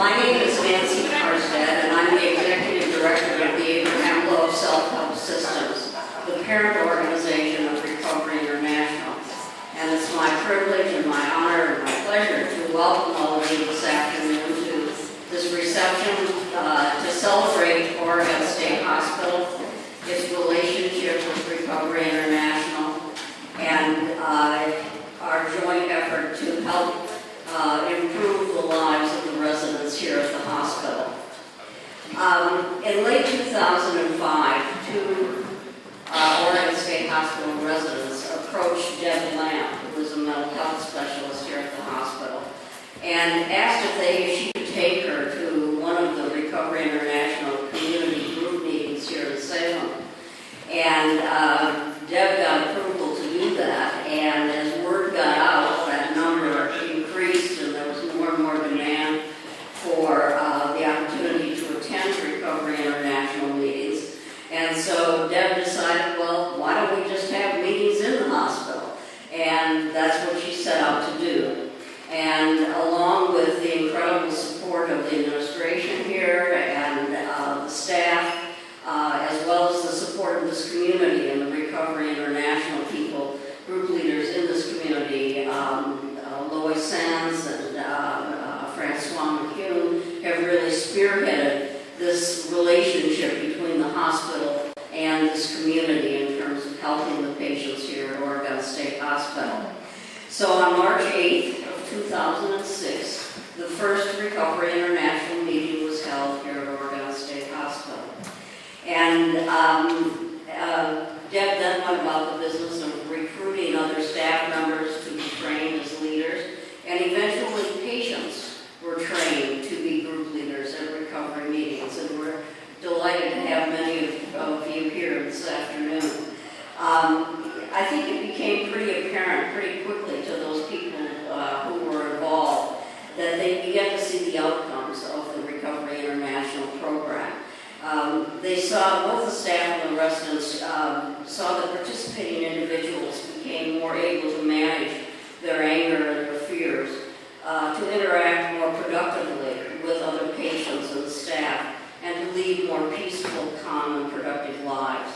My name is Carstedt, and I'm the Executive Director of the Abraham Lowe Self-Help Systems, the parent organization of Recovery International. And it's my privilege and my honor and my pleasure to welcome all of you this afternoon to this reception to celebrate Oregon State Hospital, its relationship with Recovery International, and our joint effort to help improve the lives of the residents here at the hospital. In late 2005, two Oregon State Hospital residents approached Deb Lamb, who was a mental health specialist here at the hospital, and asked if she could take her to one of the Recovery International community group meetings here in Salem. And Deb got approval to do that, and as word got out, that number increased, and there was more and more demand for the opportunity to attend Recovery International meetings. And so Deb decided, well, why don't we just have meetings in the hospital? And that's what she set out to do. And along with the incredible support of the administration here and the staff, as well as the support of this community and the Recovery International people, group leaders in this community, Lois Sands and Francois McCune, have really spearheaded this relationship between the hospital and this community in terms of helping the patients here at Oregon State Hospital. So on March 8th of 2006, the first Recovery International meeting was held here at Oregon State Hospital. And Deb then went about the business of recruiting other staff members to be trained as leaders, and eventually patients were trained to be group leaders at recovery meetings, and we're delighted to have many of you here this afternoon. I think it became pretty apparent pretty quickly to those people who were involved that they began to see the outcomes of the Recovery International program. They saw, both the staff and the residents saw that participating individuals became more able to manage their anger and their fears, to interact more productively with other patients and staff, and to lead more peaceful, calm, and productive lives.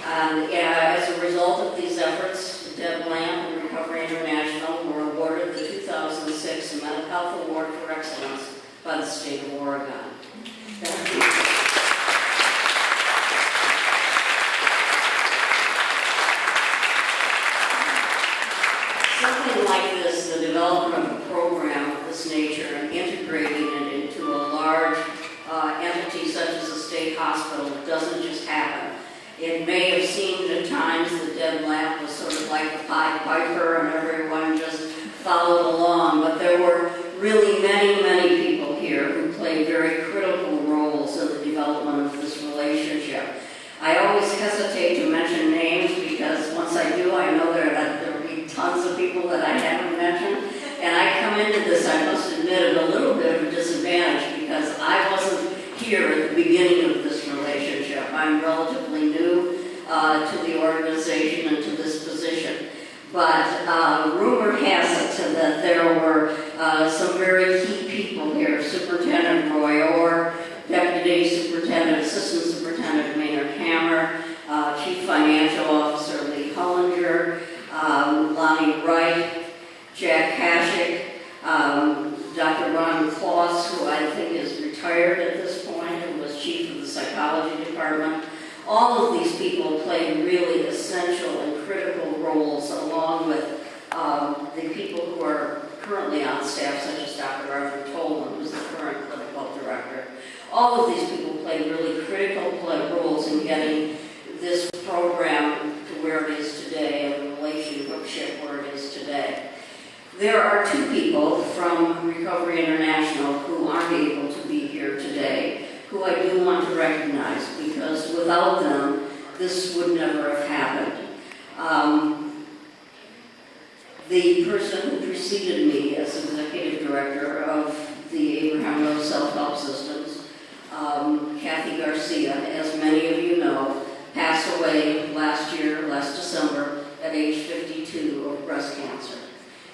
And as a result of these efforts, Deb Lamb and Recovery International were awarded the 2006 Mental Health Award for Excellence by the state of Oregon. Thank you. Something like this, the development of a program of this nature and integrating it into a large entity such as a state hospital, doesn't just happen. It may have seemed at times that Deb Lamb was sort of like the Pied Piper and everyone just followed along, but there were really many, many people here who played very critical roles in the development of this relationship. I always hesitate to mention names because once I do, I know there will be tons of people that I haven't mentioned. And I come into this, I must admit, at a little bit of a disadvantage because I wasn't here at the beginning of this relationship. I'm relatively new to the organization and to this position. But rumor has it that there were some very key people here. Superintendent Roy Orr, Deputy Superintendent, Assistant Superintendent Maynard Hammer, Chief Financial Officer Lee Hollinger, Lonnie Wright, Jack Hashik, Dr. Ron Kloss, who I think is retired at this point, who was Chief of the Psychology Department. All of these people played really essential and critical roles, along with the people who are currently on staff, such as Dr. Arthur Tolman, who's the current clinical director. All of these people played really critical roles in getting this program to where it is today and the relationship where it is today. There are two people from Recovery International who aren't able to be here today, who I do want to recognize, because without them, this would never have happened. The person who preceded me as Executive Director of the Abraham Lowe Self-Help Systems, Kathy Garcia, as many of you know, passed away last December, at age 52 of breast cancer.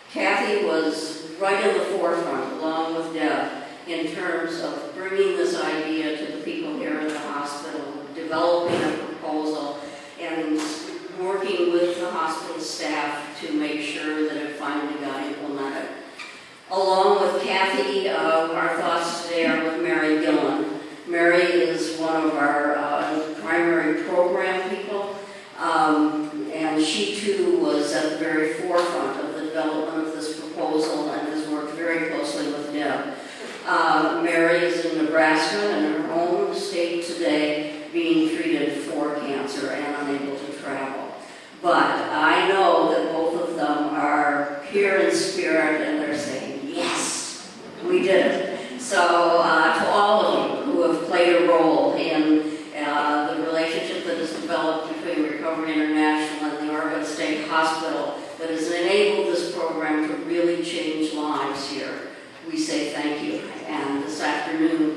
Kathy was right in the forefront, along with Deb, in terms of bringing this idea to the people here in the hospital, developing a proposal, and working with the hospital staff to make sure that it finally got implemented. Along with Kathy, our thoughts today are with Mary Gillen. Mary is one of our primary program people, and she too was at the very forefront of the development of this proposal and has worked very closely with Deb. Mary is in Nebraska in her home state today, being treated for cancer and unable to travel. But I know that both of them are here in spirit and they're saying, yes, we did it. So to all of you who have played a role in the relationship that has developed between Recovery International and the Oregon State Hospital that has enabled this program to really change lives here, we say thank you. And this afternoon,